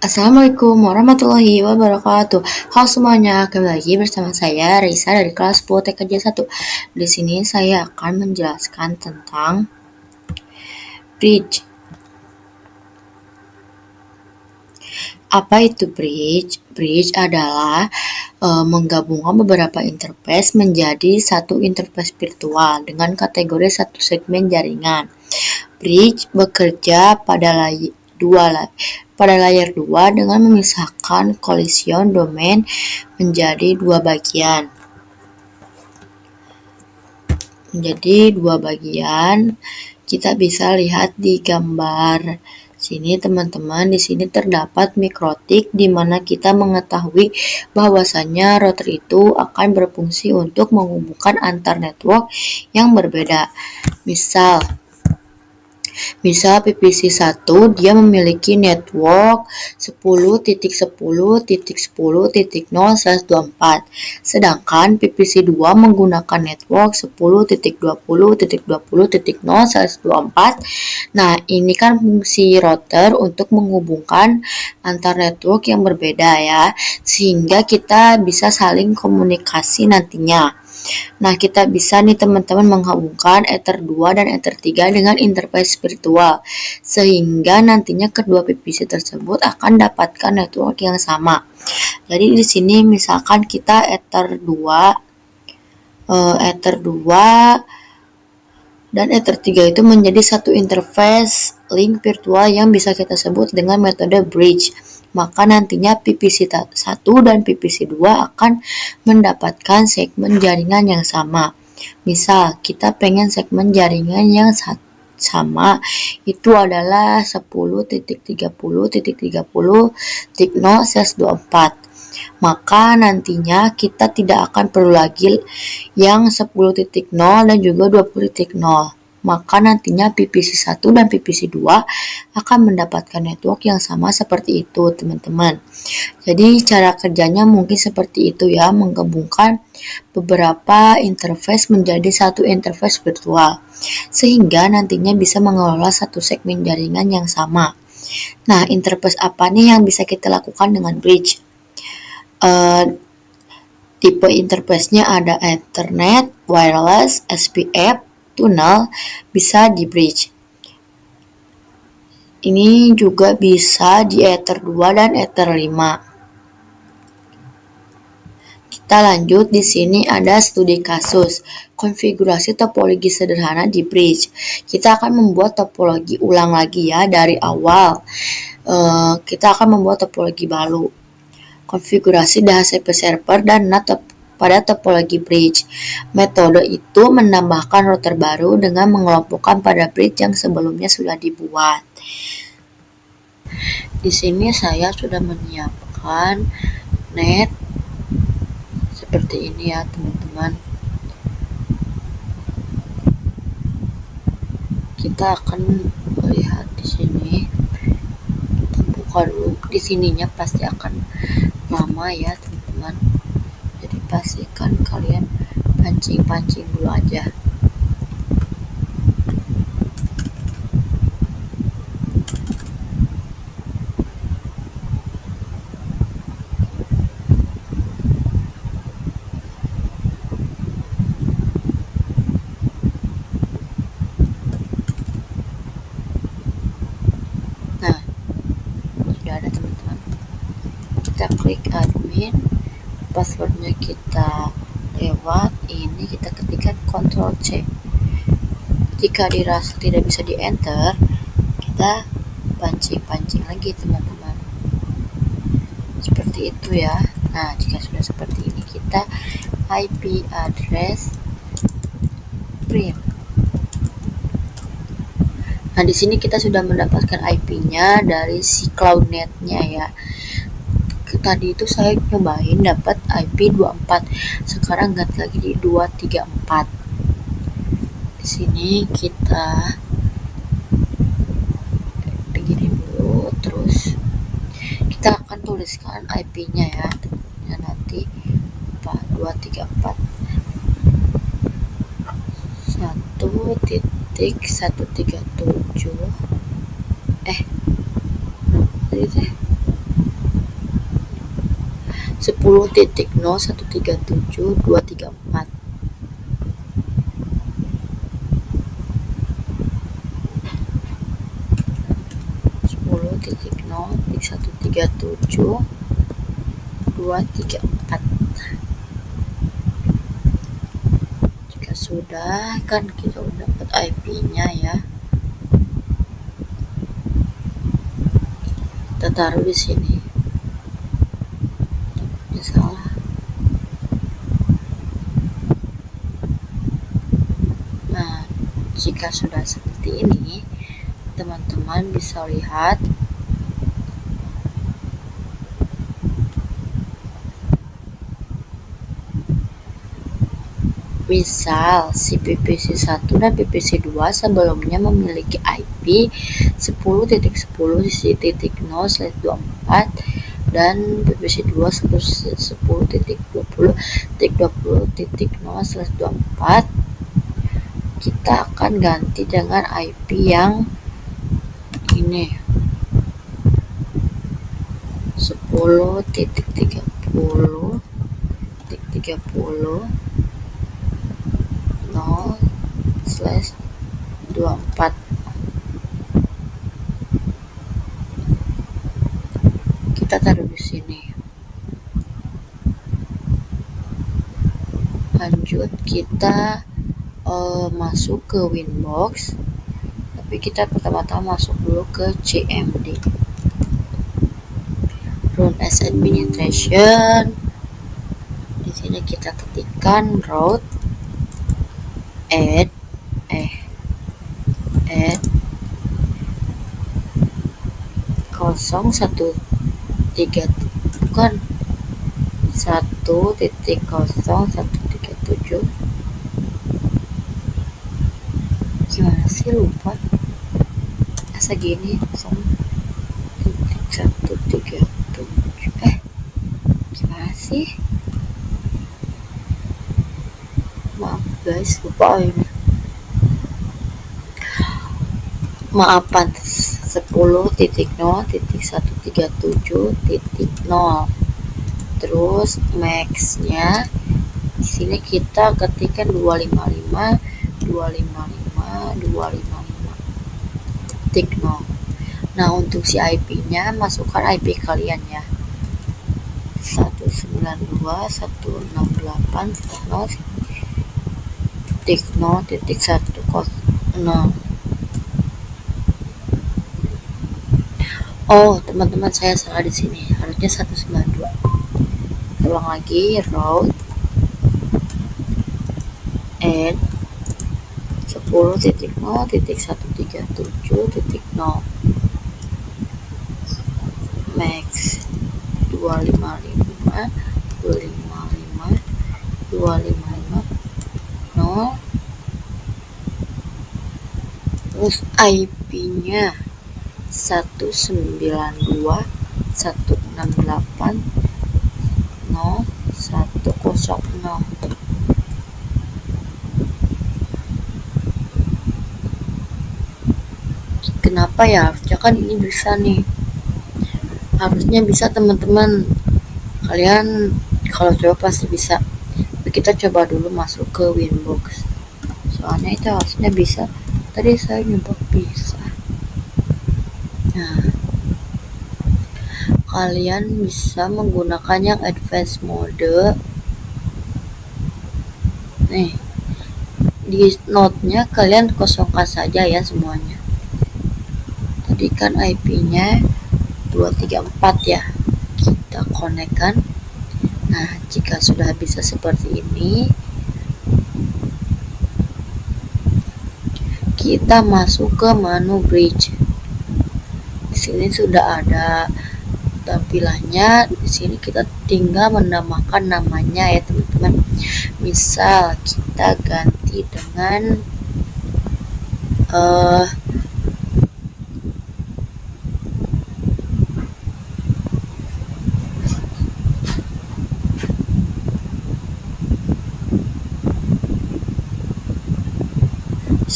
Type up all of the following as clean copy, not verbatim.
Assalamualaikum warahmatullahi wabarakatuh. Halo semuanya, kembali lagi bersama saya Raisa dari kelas 10 TKJ 1. Di sini saya akan menjelaskan tentang bridge. Apa itu bridge? Bridge adalah menggabungkan beberapa interface menjadi satu interface virtual dengan kategori satu segmen jaringan. Bridge bekerja pada layar 2 dengan memisahkan collision domain menjadi dua bagian. Kita bisa lihat di gambar sini teman-teman. Di sini terdapat mikrotik di mana kita mengetahui bahwasannya router itu akan berfungsi untuk menghubungkan antar network yang berbeda. Misal PPC1 dia memiliki network 10.10.10.0/24, sedangkan PPC2 menggunakan network 10.20.20.0/24. Nah, ini kan fungsi router untuk menghubungkan antar network yang berbeda ya, sehingga kita bisa saling komunikasi nantinya. Nah, kita bisa nih teman-teman menghubungkan Ether 2 dan Ether 3 dengan interface virtual, sehingga nantinya kedua PPC tersebut akan dapatkan network yang sama. Jadi di sini misalkan kita Ether 2 dan Ether 3 itu menjadi satu interface link virtual yang bisa kita sebut dengan metode bridge. Maka nantinya PPC 1 dan PPC 2 akan mendapatkan segmen jaringan yang sama. Misal, kita pengen segmen jaringan yang sama, itu adalah 10.30.30.0/24. Maka nantinya kita tidak akan perlu lagi yang 10.0 dan juga 20.0. Maka nantinya PPC1 dan PPC2 akan mendapatkan network yang sama seperti itu, teman-teman. Jadi cara kerjanya mungkin seperti itu ya, menggabungkan beberapa interface menjadi satu interface virtual, sehingga nantinya bisa mengelola satu segmen jaringan yang sama. Nah, interface apa nih yang bisa kita lakukan dengan bridge? Tipe interface-nya ada Ethernet, wireless, SPF, tunnel, bisa di bridge. Ini juga bisa di Ether 2 dan Ether 5. Kita lanjut, di sini ada studi kasus, konfigurasi topologi sederhana di bridge. Kita akan membuat topologi ulang lagi ya dari awal. Kita akan membuat topologi baru. Konfigurasi DHCP server dan NAT pada topologi bridge. Metode itu menambahkan router baru dengan mengelompokkan pada bridge yang sebelumnya sudah dibuat. Di sini saya sudah menyiapkan net seperti ini ya, teman-teman. Kita akan melihat di sini. Kita buka dulu. Di sininya pasti akan lama ya, teman-teman. Jadi pastikan kalian pancing-pancing dulu aja. Nah, sudah ada teman-teman. Kita klik admin, passwordnya kita lewat ini, kita ketikkan Ctrl C. Jika dirasa tidak bisa di enter, kita pancing-pancing lagi teman-teman, seperti itu ya. Nah, jika sudah seperti ini, kita IP address print. Nah, di sini kita sudah mendapatkan IP-nya dari si CloudNet-nya ya. Tadi itu saya nyobain dapat IP 24, sekarang ganti lagi di 234. Di sini kita begini dulu, terus kita akan tuliskan IP-nya ya, nanti 234 1.137 10.0.137.234. 10.0.137.234. Jika sudah, kan kita udah dapat IP-nya ya. Kita taruh di sini. Salah. Nah, jika sudah seperti ini, teman-teman bisa lihat misal si PPC1 dan PPC2 sebelumnya memiliki IP 10.10.0/24 dan PPC2 10.20.20.0/24. Kita akan ganti dengan IP yang ini 10.30.0/24. Kita taruh di sini. Lanjut kita masuk ke Winbox, tapi kita pertama-tama masuk dulu ke CMD. Run as administration. Di sini kita ketikkan root add 013 bukan 1.0.137. Gimana sih, lupa asa gini 0.137. Gimana sih, maaf guys, lupa ini. Maafan, 10.0.137.0. Terus max-nya di sini kita ketikkan 255. Nah, untuk si IP-nya masukkan IP kalian ya. 192.168.0.0.100. Oh, teman-teman, saya salah di sini. Harusnya 192. Ulang lagi, route add 10.0.137.0 max 255 0. Terus IP-nya 192.168.0.100. Kenapa ya? Harusnya kan ini bisa nih. Harusnya bisa, teman-teman. Kalian kalau coba pasti bisa. Kita coba dulu masuk ke Winbox. Soalnya itu harusnya bisa. Tadi saya nyoba bisa. Nah, kalian bisa menggunakan yang advance mode. Nih, di node-nya kalian kosongkan saja ya semuanya. Tadi kan IP-nya 234 ya. Kita konekkan. Nah, jika sudah bisa seperti ini, kita masuk ke menu bridge. Di sini sudah ada tampilannya. Di sini kita tinggal menambahkan namanya ya, teman-teman. Misal kita ganti dengan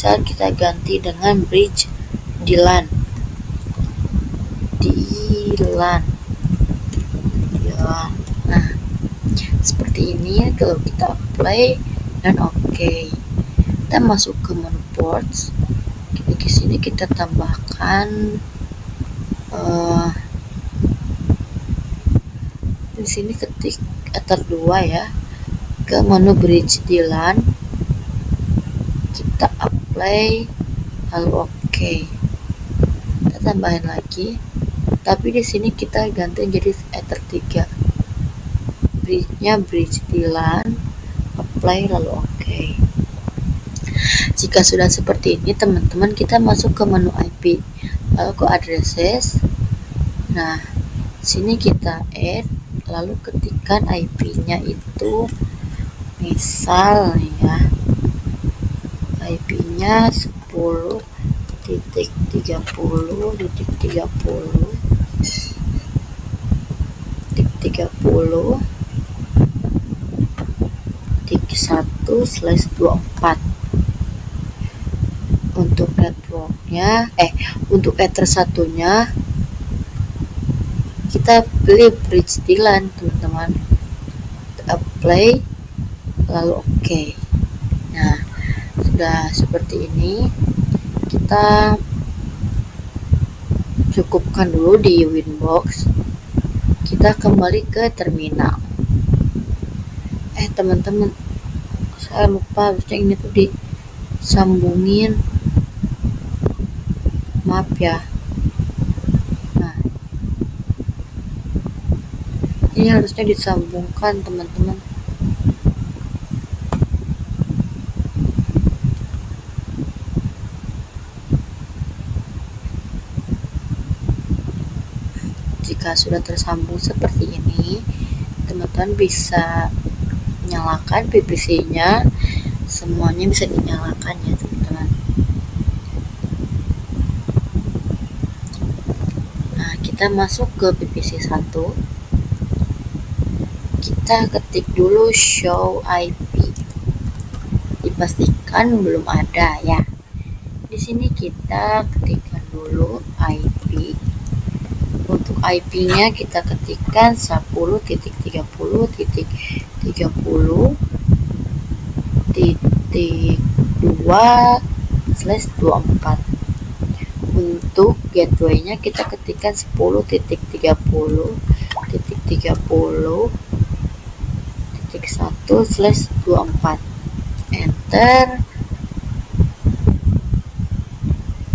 kita ganti dengan bridge di LAN. Nah, seperti ini. Kalau kita apply dan oke, kita masuk ke menu ports. Di sini kita tambahkan di sini ketik Ether 2 ya, ke menu bridge di LAN, kita apply lalu oke. Kita tambahin lagi, tapi di sini kita ganti jadi Ether 3. Bridge-nya bridge di LAN, apply lalu oke. Jika sudah seperti ini teman-teman, kita masuk ke menu IP, lalu ke addresses. Nah, sini kita add, lalu ketikkan IP-nya itu, misal ya, IP-nya 10.30.30.1/24. Untuk networknya, untuk Ether satunya kita pilih bridge di LAN teman-teman, apply lalu oke. Nah, sudah seperti ini, kita cukupkan dulu di Winbox. Kita kembali ke terminal. Teman-teman, saya lupa, harusnya ini tuh disambungin, maaf ya. Nah, ini harusnya disambungkan teman-teman. Jika sudah tersambung seperti ini, teman-teman bisa nyalakan PPC-nya, semuanya bisa dinyalakan ya teman-teman. Nah, kita masuk ke PPC 1, kita ketik dulu show IP, dipastikan belum ada ya. Di sini kita ketikkan dulu IP. Untuk IP-nya kita ketikkan 10.30.2/24. Untuk gateway-nya kita ketikkan 10.30.1/24. Enter.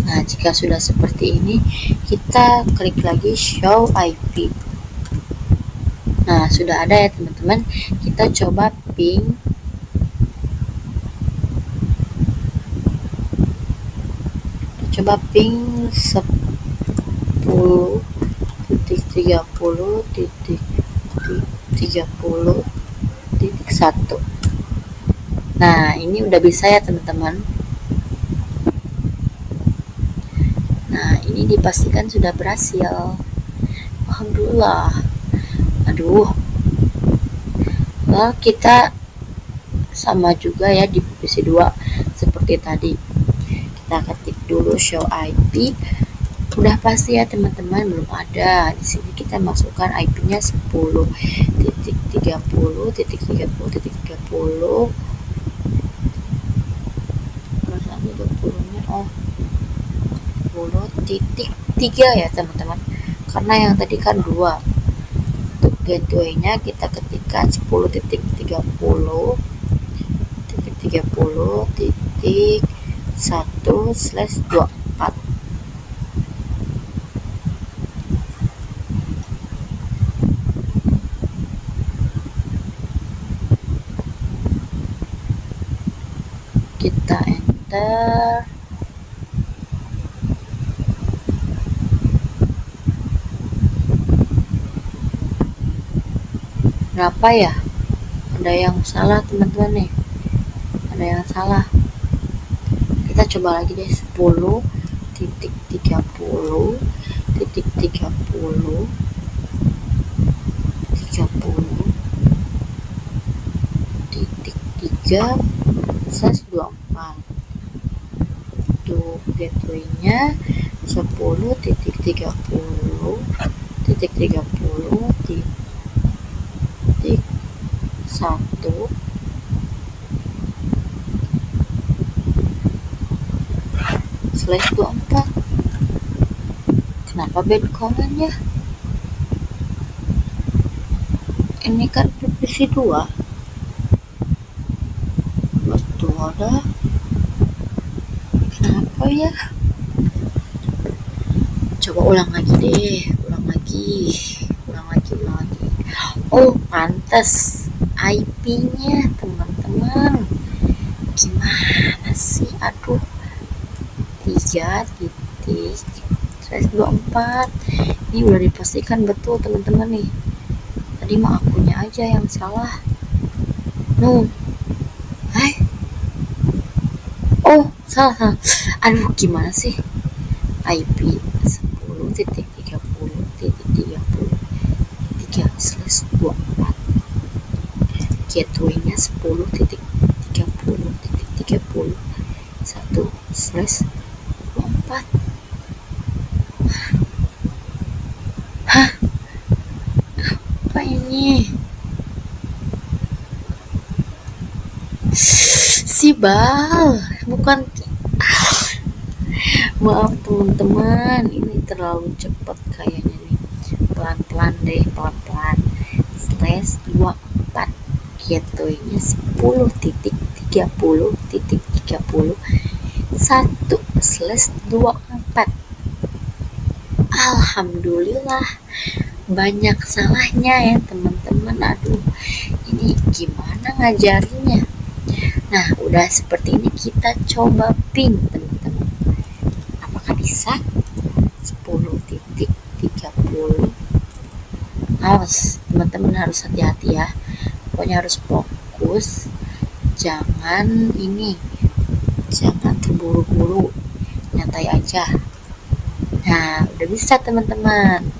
Nah, jika sudah seperti ini, kita klik lagi show IP. Nah, sudah ada ya teman-teman. Kita coba ping. Coba ping 10.30.30.1. Nah, ini udah bisa ya teman-teman. Nah, ini dipastikan sudah berhasil. Alhamdulillah. Aduh. Well, kita sama juga ya di PPC 2 seperti tadi. Kita ketik dulu show IP. Udah pasti ya teman-teman, belum ada. Di sini kita masukkan IP-nya 10.30.30.30. Rasanya 20-nya 10.3 ya teman-teman, karena yang tadi kan 2. Untuk gateway-nya kita ketikkan 10.30.1/24. Kita enter. Berapa ya? Ada yang salah teman-teman nih. Ada yang salah. Kita coba lagi deh, 10.30.30.3/24. Untuk gateway-nya 10.30.30.1/24. 1 slash 24. Kenapa bad comment ya? Ini kan PPC 2. Betul ada. Kenapa ya? Coba ulang lagi deh. Ulang lagi. Oh, pantas. IP-nya teman-teman. Gimana sih? Aduh. 3.24. Ini udah dipastikan betul teman-teman nih. Tadi mah akunnya aja yang salah. Oh, salah. Aduh, gimana sih? IP 10.30.30.3/24. Gateway-nya 10.30.31/24. Hah? Apa ini? Sibal, bukan. Maaf teman-teman, ini terlalu cepat kayaknya nih. Pelan-pelan deh, pelan-pelan. Slash 24. Gateway-nya 10.30.31/24. Alhamdulillah, banyak salahnya ya teman-teman. Aduh, ini gimana ngajarinnya? Nah, udah seperti ini kita coba ping teman-teman. Apakah bisa? 10.30. Awas, teman-teman harus hati-hati ya. Pokoknya harus fokus. Jangan terburu-buru. Nyantai aja. Nah, udah bisa teman-teman.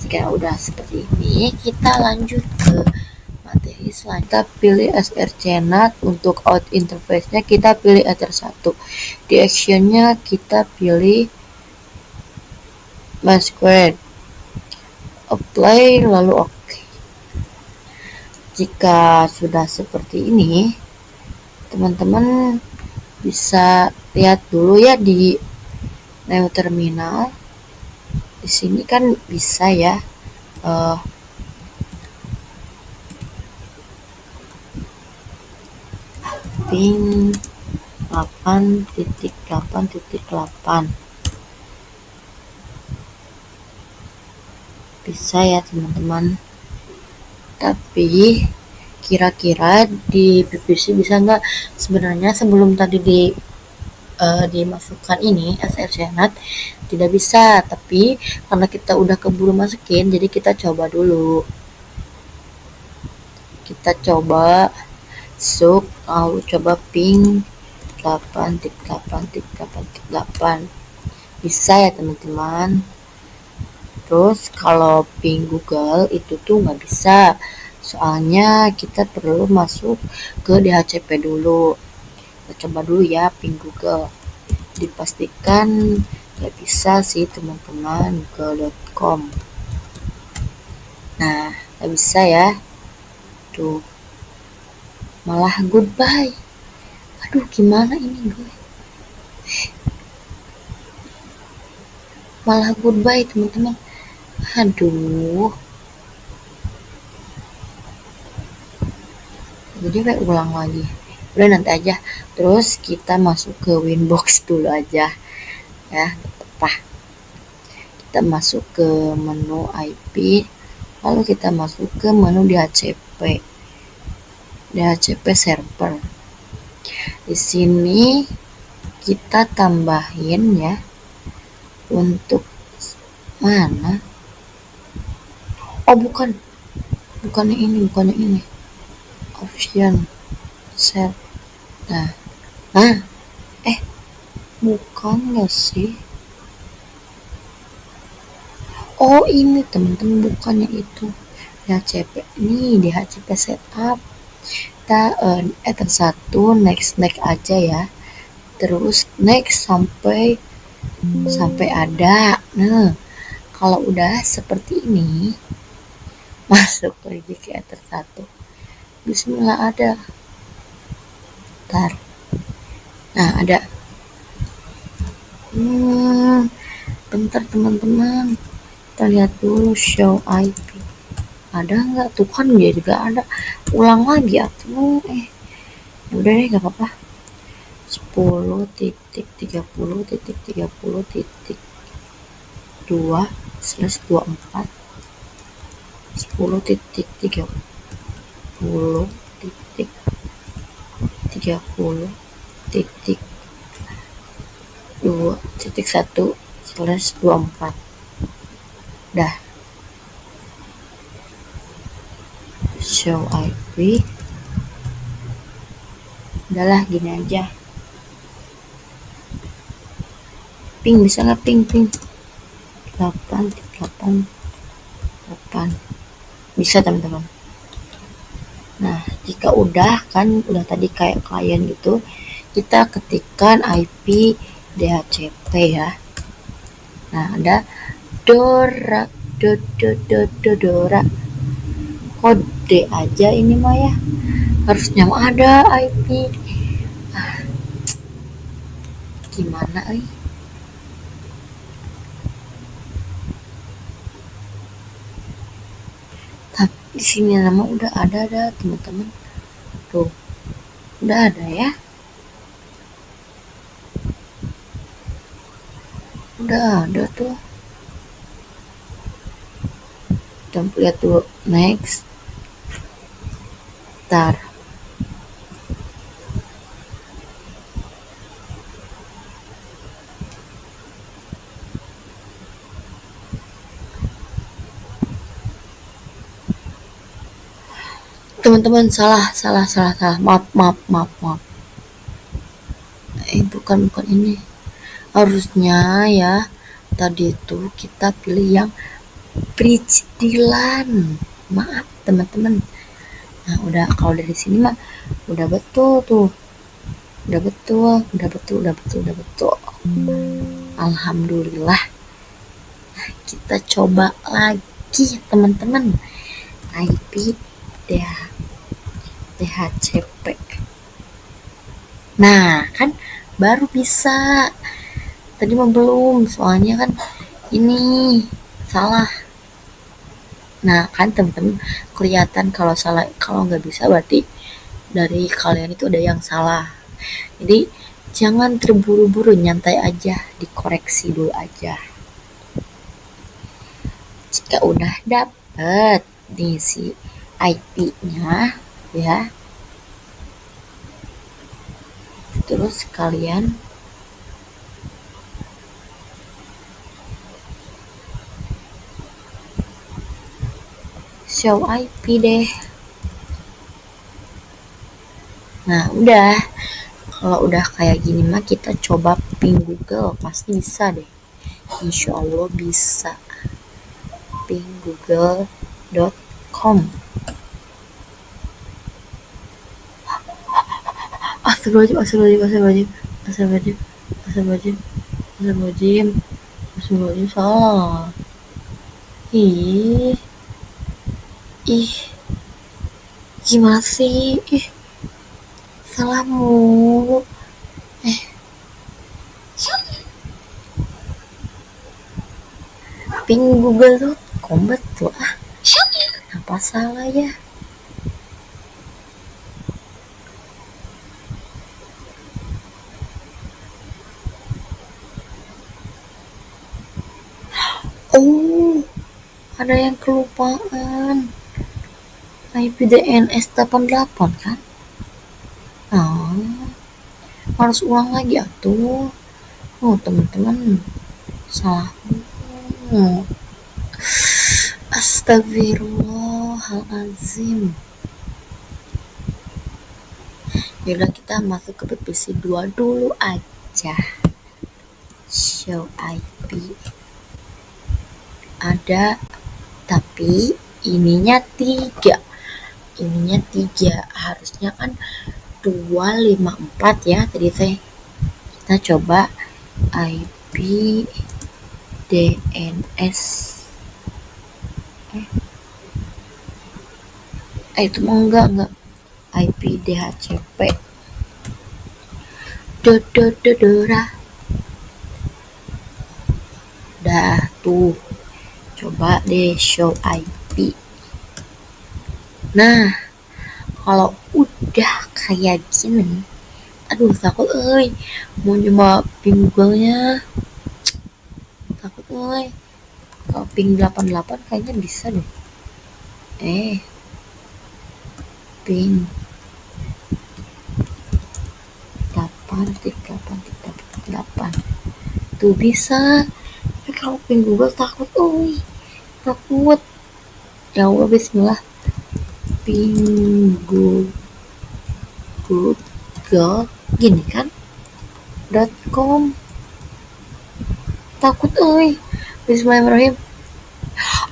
Jika udah seperti ini, kita lanjut ke materi selanjutnya. Kita pilih srcNAT. Untuk out interface-nya kita pilih Ether1. Di action-nya kita pilih Masquerade. Apply lalu oke. Jika sudah seperti ini, teman-teman bisa lihat dulu ya di Neo Terminal. Di sini kan bisa ya ping 8.8.8 bisa ya teman-teman. Tapi kira-kira di PPC bisa nggak? Sebenarnya sebelum tadi dimasukkan ini srcNAT tidak bisa, tapi karena kita udah keburu masukin, jadi kita coba dulu. Kita coba suk, lalu coba ping 8.8.8 bisa ya teman-teman. Terus kalau ping Google itu tuh nggak bisa, soalnya kita perlu masuk ke DHCP dulu. Kita coba dulu ya ping Google. Dipastikan nggak bisa sih teman-teman, google.com. Nah, nggak bisa ya. Tuh, malah goodbye. Aduh, gimana ini gue? Malah goodbye teman-teman. Aduh. Jadi kayak ulang lagi. Udah nanti aja. Terus kita masuk ke Winbox dulu aja. Ya, apa? Kita masuk ke menu IP. Lalu kita masuk ke menu DHCP. DHCP server. Di sini kita tambahin ya. Untuk mana? Oh, bukannya ini. Option set. Nah, bukan nggak sih? Oh, ini teman-teman, bukannya itu. DHCP ini DHCP setup. Kita Ether1 next aja ya. Terus next sampai ada. Nah, kalau udah seperti ini, masuk lagi ke Ether1. Bismillah ada. Bentar. Nah, ada. Bentar teman-teman. Kita lihat dulu show IP. Ada nggak? Tuh kan dia juga ada. Ulang lagi atuh. Udah deh, nggak apa-apa. 10.30.30.2/24 10.30.30.2/24. Dah, show IP. Udahlah, gini aja. Ping, bisa nggak ping 8. Bisa teman-teman. Nah, jika udah tadi kayak klien gitu, kita ketikkan IP DHCP ya. Nah, ada Dora Dora kode aja ini mah ya, harusnya ada IP. Gimana tapi di sini nama udah ada teman-teman. Tuh, udah ada ya. Udah ada tuh. Kita lihat dulu. Next. Ntar. Teman-teman, salah. Maaf. Bukan ini. Harusnya ya, tadi itu kita pilih yang Bridge Dilan. Maaf teman-teman. Nah, udah kalau dari sini mah udah betul tuh. Udah betul. Alhamdulillah. Nah, kita coba lagi teman-teman. IP DHCP. Nah, kan baru bisa. Tadi mah belum, soalnya kan ini salah. Nah, kan teman-teman kelihatan kalau salah, kalau nggak bisa berarti dari kalian itu ada yang salah. Jadi jangan terburu-buru, nyantai aja, dikoreksi dulu aja. Jika udah dapet nih si IP-nya ya, terus kalian show IP deh. Nah, udah. Kalau udah kayak gini mah kita coba ping Google, pasti bisa deh. Insya Allah bisa. Ping google.com. Astagfirullahaladzim, salah. Ih, gimana sih? Salah mulu. Ping google.com betul apa salah ya? Oh, ada yang kelupaan. IP DNS 88 kan? Harus ulang lagi atuh. Oh, teman-teman, salah. Astagfirullahaladzim. Yaudah, kita masuk ke PPC 2 dulu aja. Show IP ada, tapi ininya 3. Harusnya kan 254 ya tadi teh. Kita coba IP DNS. Itu mah enggak. IP DHCP. Dodododora. Dah tuh, coba deh show IP. Nah, kalau udah kayak gini, aduh takut mau nyoba ping Google-nya, takut kalau ping 88 kayaknya bisa deh. Ping 8.8.8 tuh bisa. Tapi kalau ping Google takut takut. Ya Allah, bismillah. Ping Google gini kan .com, takut bismillahirrahmanirrahim.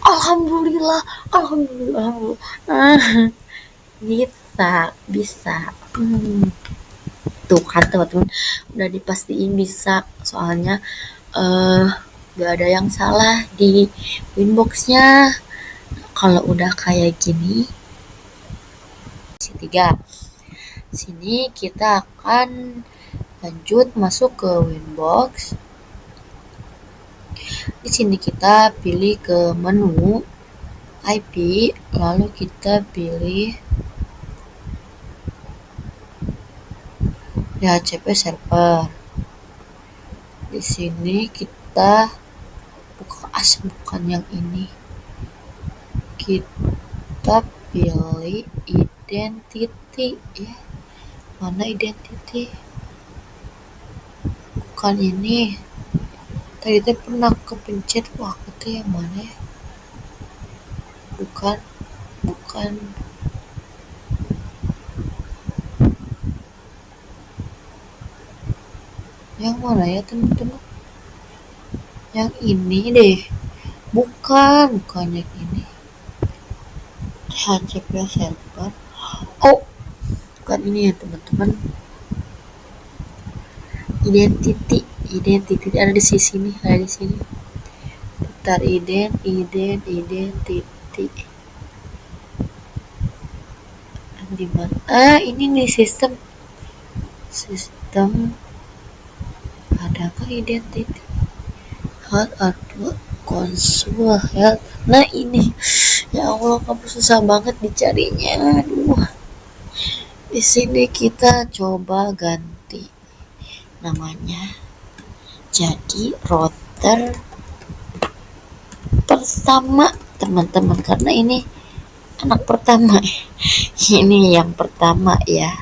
Alhamdulillah. Bisa tuh kan teman-teman, udah dipastiin bisa, soalnya gak ada yang salah di Winbox-nya. Kalau udah kayak gini, sini kita akan lanjut masuk ke Winbox. Di sini kita pilih ke menu IP, lalu kita pilih DHCP server. Di sini kita bukan yang ini. Kita pilih identity ya. Mana identity? Bukan ini. Tadi teh pernah kepencet waktu itu yang mana ya? Bukan. Yang mana ya teman-teman? Yang ini deh. Bukan yang ini. DHCP server. Bukan ini ya teman-teman. Identity ada di sini, putar identity di mana? Ini nih sistem adakah identity health atau konsul health. Nah ini, ya Allah, kamu susah banget dicarinya. Aduh, di sini kita coba ganti namanya jadi router pertama teman-teman, karena ini anak pertama. Ini yang pertama ya.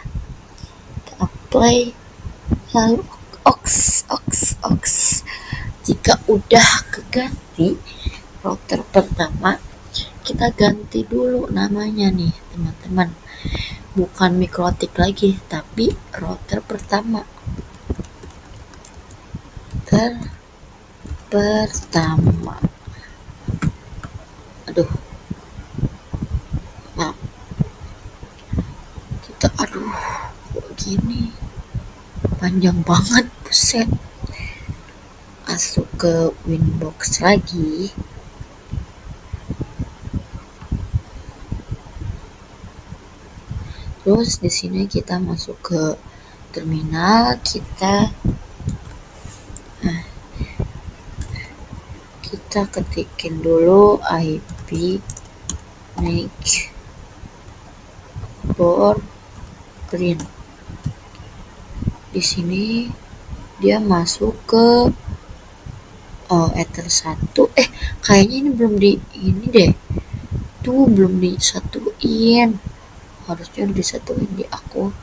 Kita apply, lalu ox. Jika udah keganti router pertama, kita ganti dulu namanya nih teman-teman, bukan mikrotik lagi, tapi router pertama. Aduh, nah kita kok gini panjang banget, buset. Masuk ke Winbox lagi. Terus di sini kita masuk ke terminal, kita ketikin dulu IP make for print. Di sini dia masuk ke Ether 1. Kayaknya ini belum deh. Tuh belum disatuin. Harusnya disatuin di aku.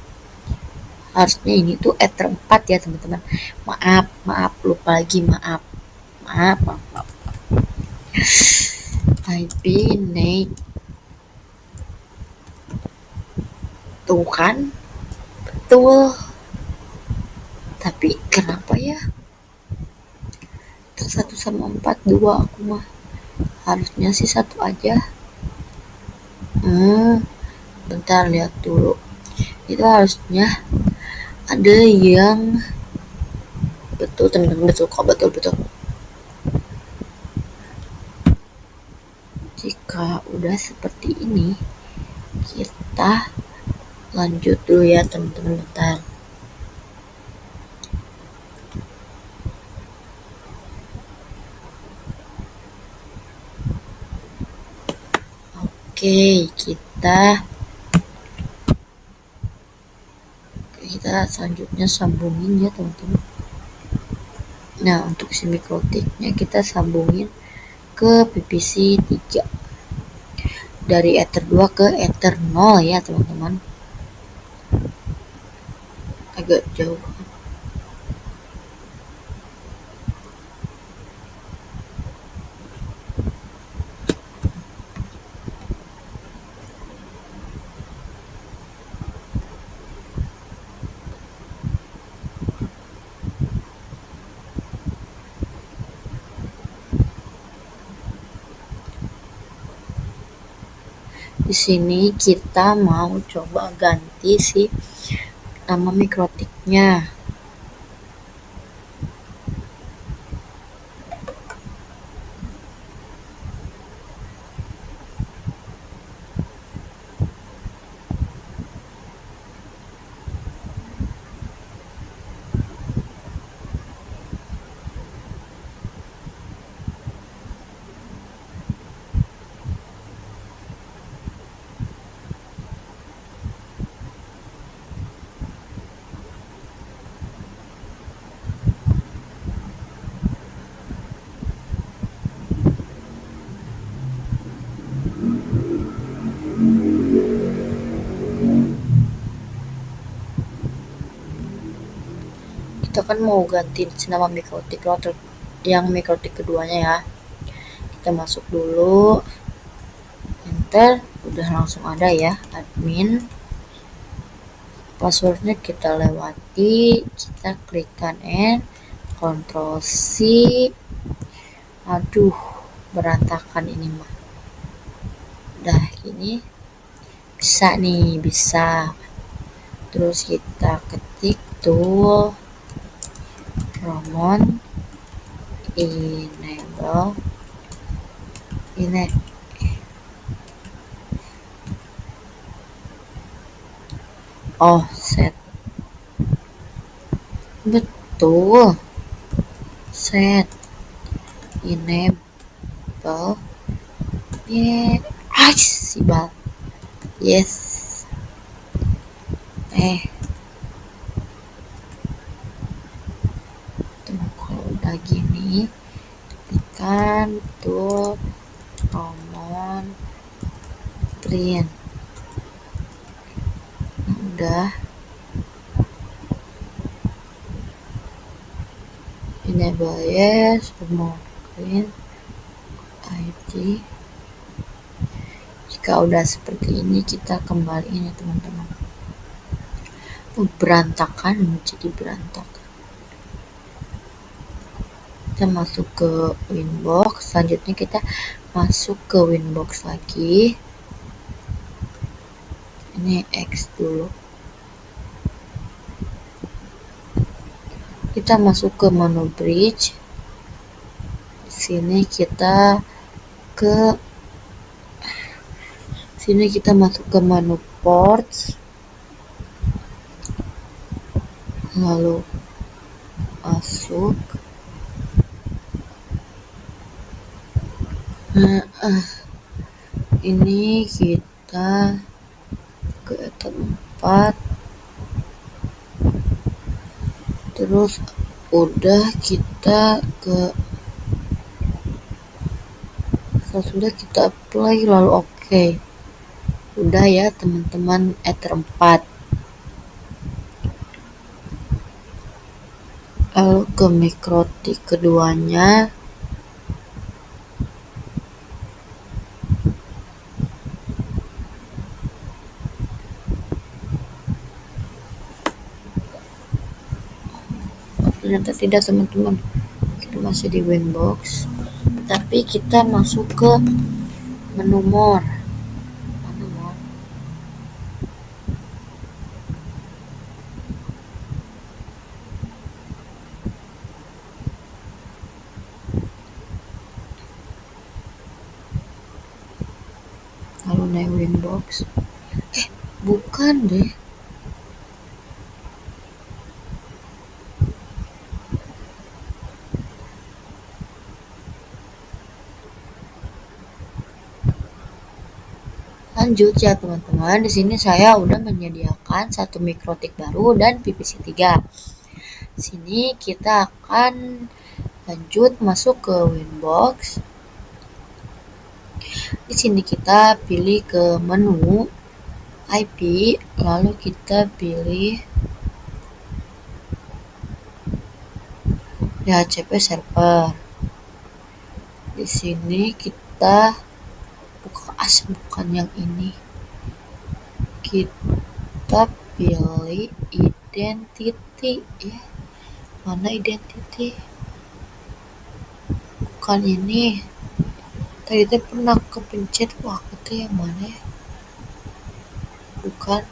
Harusnya ini tuh Ether 4 ya teman-teman. Maaf, lupa lagi, maaf. IP naik. Tuh kan? Betul. Tapi kenapa ya? 1 sama 4, 2 aku mah. Harusnya sih 1 aja. Bentar, lihat dulu. Itu harusnya ada yang betul teman-teman, betul. Jika udah seperti ini, kita Lanjut dulu ya teman-teman, bentar. Oke, kita selanjutnya sambungin ya teman-teman. Nah, untuk si mikrotiknya kita sambungin ke PVC 3 dari ether 2 ke ether 0 ya teman-teman. Agak jauh. Di sini kita mau coba ganti si nama mikrotiknya. Kita kan mau ganti nama mikrotik yang mikrotik keduanya ya. Kita masuk dulu, enter, udah langsung ada ya admin. Passwordnya kita lewati, kita klik kanan, Ctrl C. Aduh, berantakan ini mah. Udah gini bisa nih, bisa. Terus kita ketik tool Ramon enable ini set, betul, set enable sibal, yes. Tuh, kalau udah gini tekan tool Ramon print. Udah enable, yes, Ramon print ID. Jika udah seperti ini kita kembaliin ya teman-teman. Berantakan, jadi berantakan. Kita masuk ke Winbox, selanjutnya kita masuk ke Winbox lagi. Ini X dulu. Kita masuk ke menu bridge. Di sini kita masuk ke menu ports, lalu masuk ini kita ke ether 4, terus udah kita sudah kita apply, lalu oke. Udah ya teman-teman, ether 4. Lalu ke mikrotik keduanya, ternyata tidak teman-teman, kita masih di Winbox, tapi kita masuk ke menu more. Lalu naik Winbox, bukan deh, Lanjut ya teman-teman, di sini saya udah menyediakan satu mikrotik baru dan PVC 3. Sini kita akan lanjut masuk ke Winbox. Di sini kita pilih ke menu IP, lalu kita pilih DHCP server. Di sini kita bukan yang ini. Kita pilih identity ya. Mana identity? Bukan ini. Tadi itu pernah kepencet waktu itu yang mana ya? Bukan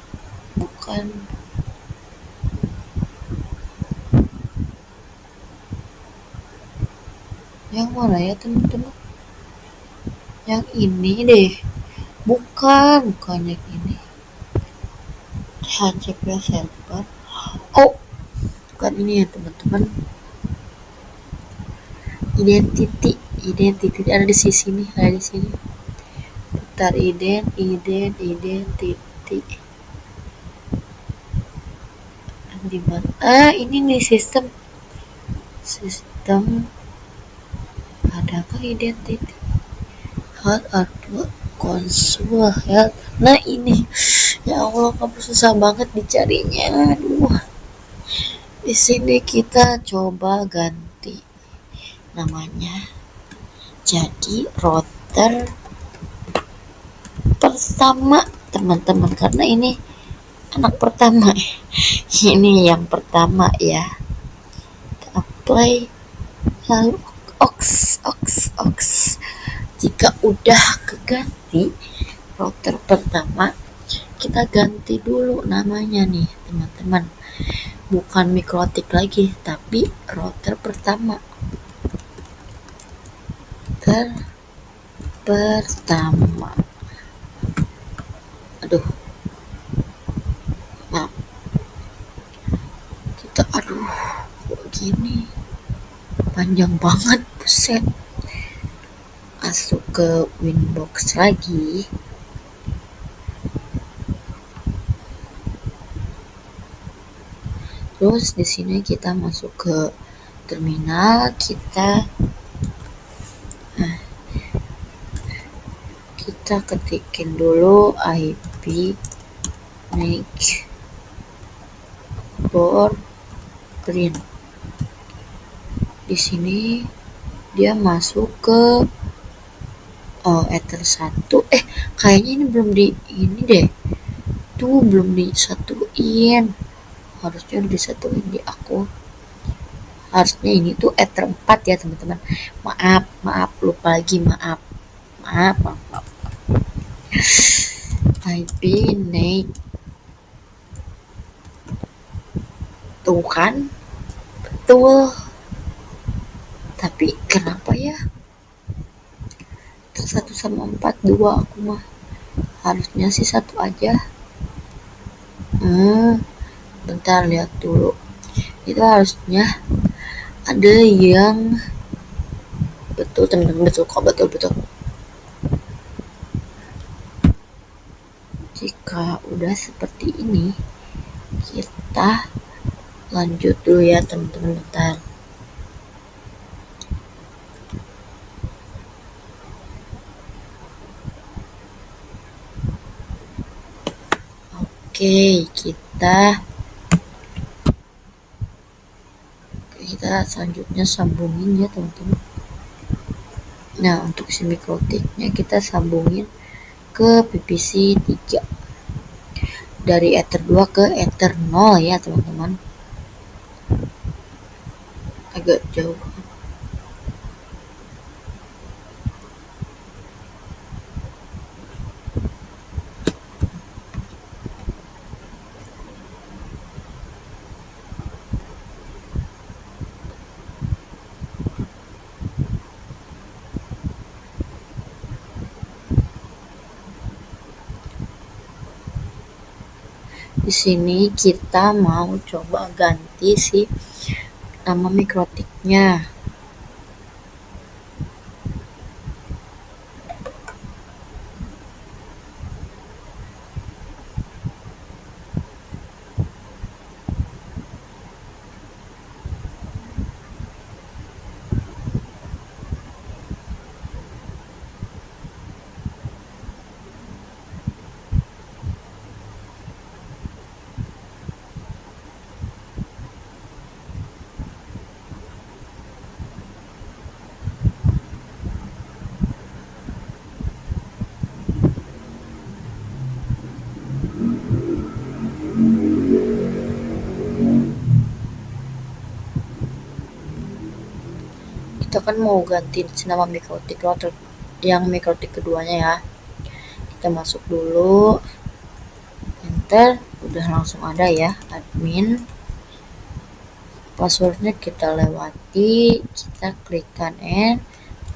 yang mana ya teman-teman? Yang ini deh. Bukan yang ini. HCP server. Oh, bukan ini ya teman-teman. Identity ada di sini, putar identity di mana? Ini nih sistem adakah identity health atau konsul health? Nah ini ya Allah, kamu susah banget dicarinya. Aduh, di sini kita coba ganti namanya jadi router pertama teman-teman, karena ini anak pertama. Ini yang pertama ya. Kita apply, lalu ox. Jika udah keganti router pertama, kita ganti dulu namanya nih teman-teman, bukan mikrotik lagi tapi router pertama. Aduh, nah kita kok gini panjang banget, buset. Masuk ke Winbox lagi. Terus di sini kita masuk ke terminal, kita ketikin dulu IP make for print. Di sini dia masuk ke Ether 1. Kayaknya ini belum deh. Tuh belum disatuin. Harusnya udah disatuin di aku. Harusnya ini tuh Ether 4 ya teman-teman. Maaf, lupa lagi, maaf. IP naik. Tuh kan? Betul. Tapi kenapa ya? 1 sama 4, 2 aku mah. Harusnya sih 1 aja. Bentar, lihat dulu. Itu harusnya ada yang betul teman-teman, betul. Jika udah seperti ini, kita lanjut dulu ya teman-teman, bentar. Oke, kita selanjutnya sambungin ya teman-teman. Nah, untuk si mikrotiknya kita sambungin ke PVC 3 dari Ether 2 ke Ether 0 ya teman-teman. Agak jauh. Di sini kita mau coba ganti si nama mikrotiknya. kita kan mau ganti nama mikrotik yang mikrotik keduanya ya. Kita masuk dulu, enter, udah langsung ada ya admin. Passwordnya kita lewati, kita klik N,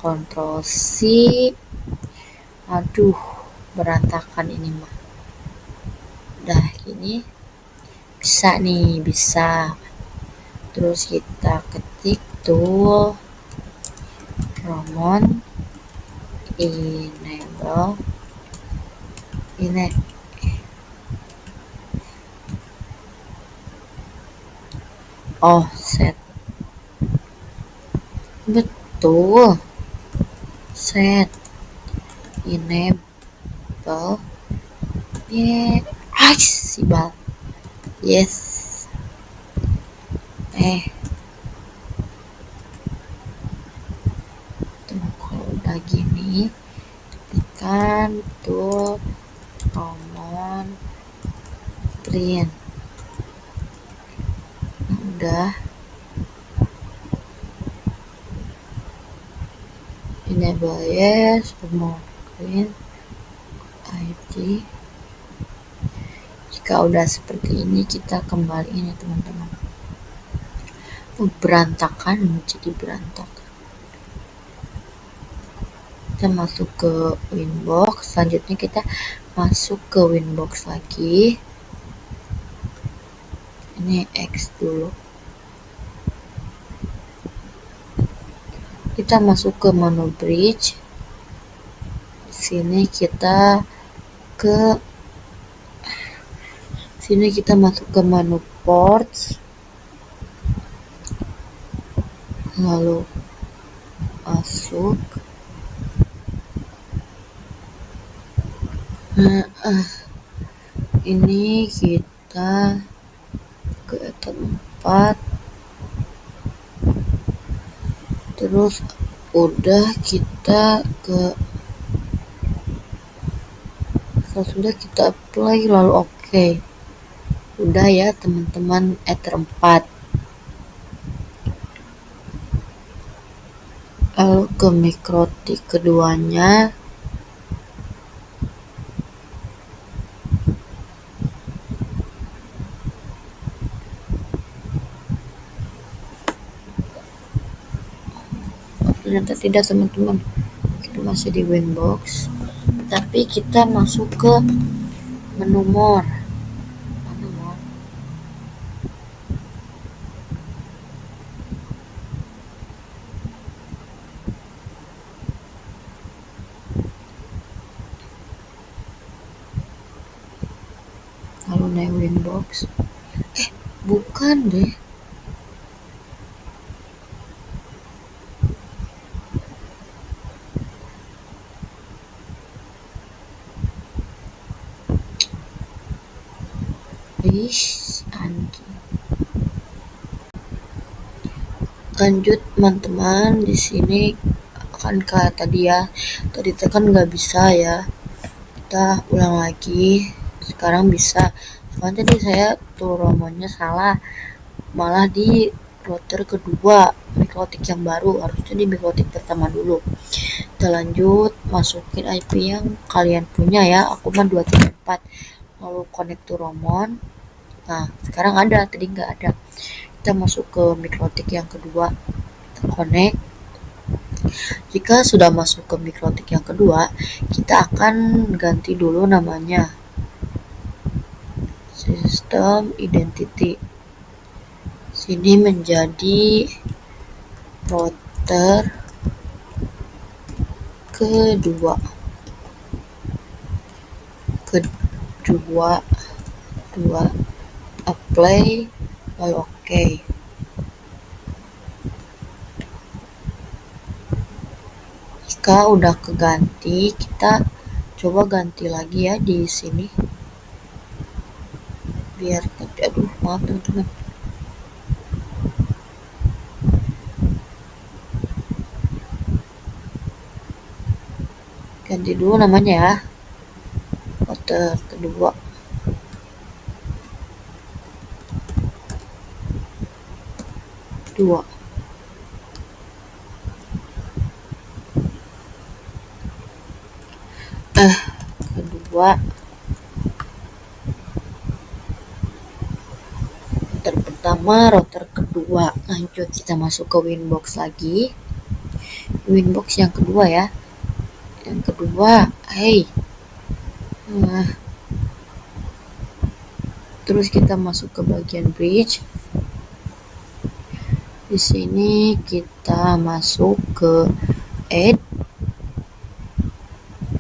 Ctrl C. Aduh, berantakan ini mah. Udah gini bisa nih, bisa. Terus kita ketik tool Romon enable ini set, betul, set enable sibal, yes. Tuh, kalau udah gini tekan tool Romon print. Udah enable, yes, Romon print ID. Jika udah seperti ini, kita kembaliin ya teman-teman. Berantakan, jadi berantakan. Kita masuk ke Winbox. Selanjutnya kita masuk ke Winbox lagi. Ini X dulu. Kita masuk ke menu bridge. Di sini kita masuk ke menu ports. Lalu masuk. Ini kita ke etap 4. Terus udah kita sudah kita apply, lalu oke. Udah ya teman-teman, ether 4. Lalu ke mikrotik keduanya. Ternyata tidak teman-teman, kita masih di Winbox, tapi kita masuk ke menu more. Lalu naik Winbox, bukan deh, anjing. Lanjut teman-teman, di sini kan tadi kan nggak bisa ya, kita ulang lagi. Sekarang bisa, soalnya tadi saya tuh romonya salah, malah di router kedua mikrotik yang baru, harusnya di mikrotik pertama dulu. Kita lanjut, masukin IP yang kalian punya ya, aku mah 234. Lalu connect to Romon. Nah sekarang ada, tadi nggak ada. Kita masuk ke mikrotik yang kedua, kita connect. Jika sudah masuk ke mikrotik yang kedua, kita akan ganti dulu namanya, sistem identity. Sini menjadi router kedua apply, lalu oke. Jika udah keganti, kita coba ganti lagi ya di sini, biar maaf teman-teman, ganti dulu namanya ya, router kedua. kedua, router pertama, router kedua. Lanjut kita masuk ke Winbox lagi. Winbox yang kedua ya. Yang kedua, terus kita masuk ke bagian bridge. Di sini kita masuk ke add.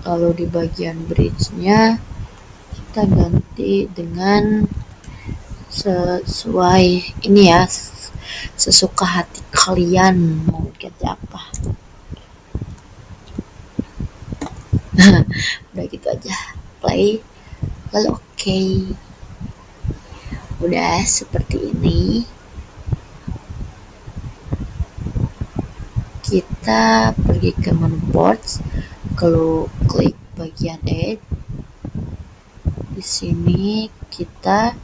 Lalu di bagian bridge-nya kita ganti dengan sesuai ini ya, sesuka hati kalian mau ganti apa. Udah gitu aja, play lalu oke. Udah seperti ini. Kita pergi ke menu ports, kalau klik bagian add. Di sini kita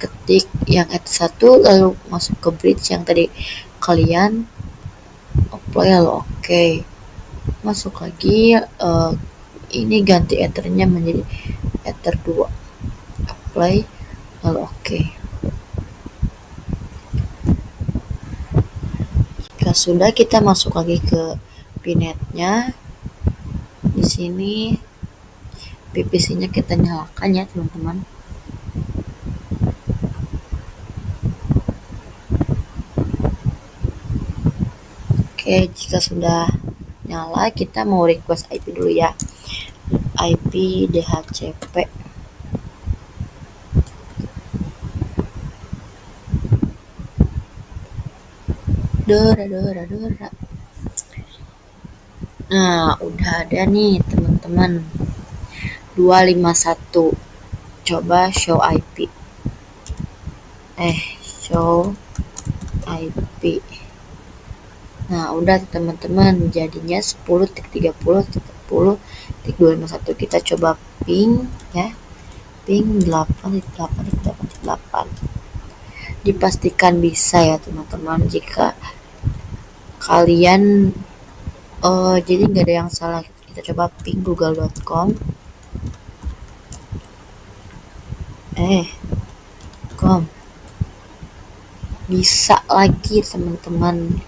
ketik yang F1 lalu masuk ke bridge yang tadi kalian apply lalu oke. Masuk lagi, ini ganti ethernya menjadi ether 2, apply lalu oke. Jika sudah, kita masuk lagi ke pinetnya. Di sini PPC-nya kita nyalakan ya teman-teman. Oke, jika sudah nyala, kita mau request IP dulu ya. IP DHCP. Nah, udah ada nih teman-teman. 251. Coba show IP. Show IP. Nah, udah teman-teman, jadinya 10.30.10.251. Kita coba ping ya. Ping 8.8.8.8. Dipastikan bisa ya teman-teman. Jika kalian jadi nggak ada yang salah. Kita coba ping google.com. Bisa lagi teman-teman.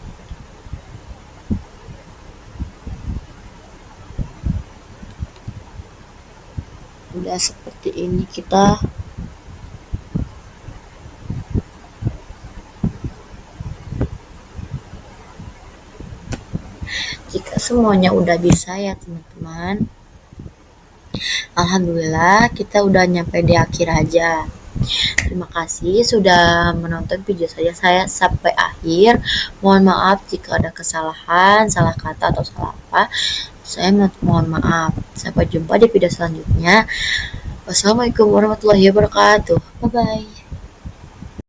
Udah seperti ini kita. Jika semuanya udah bisa ya teman-teman, alhamdulillah kita udah nyampe di akhir aja. Terima kasih sudah menonton video saya sampai akhir. Mohon maaf jika ada kesalahan, salah kata atau salah apa. Saya mohon maaf. Sampai jumpa di video selanjutnya. Wassalamualaikum warahmatullahi wabarakatuh. Bye bye.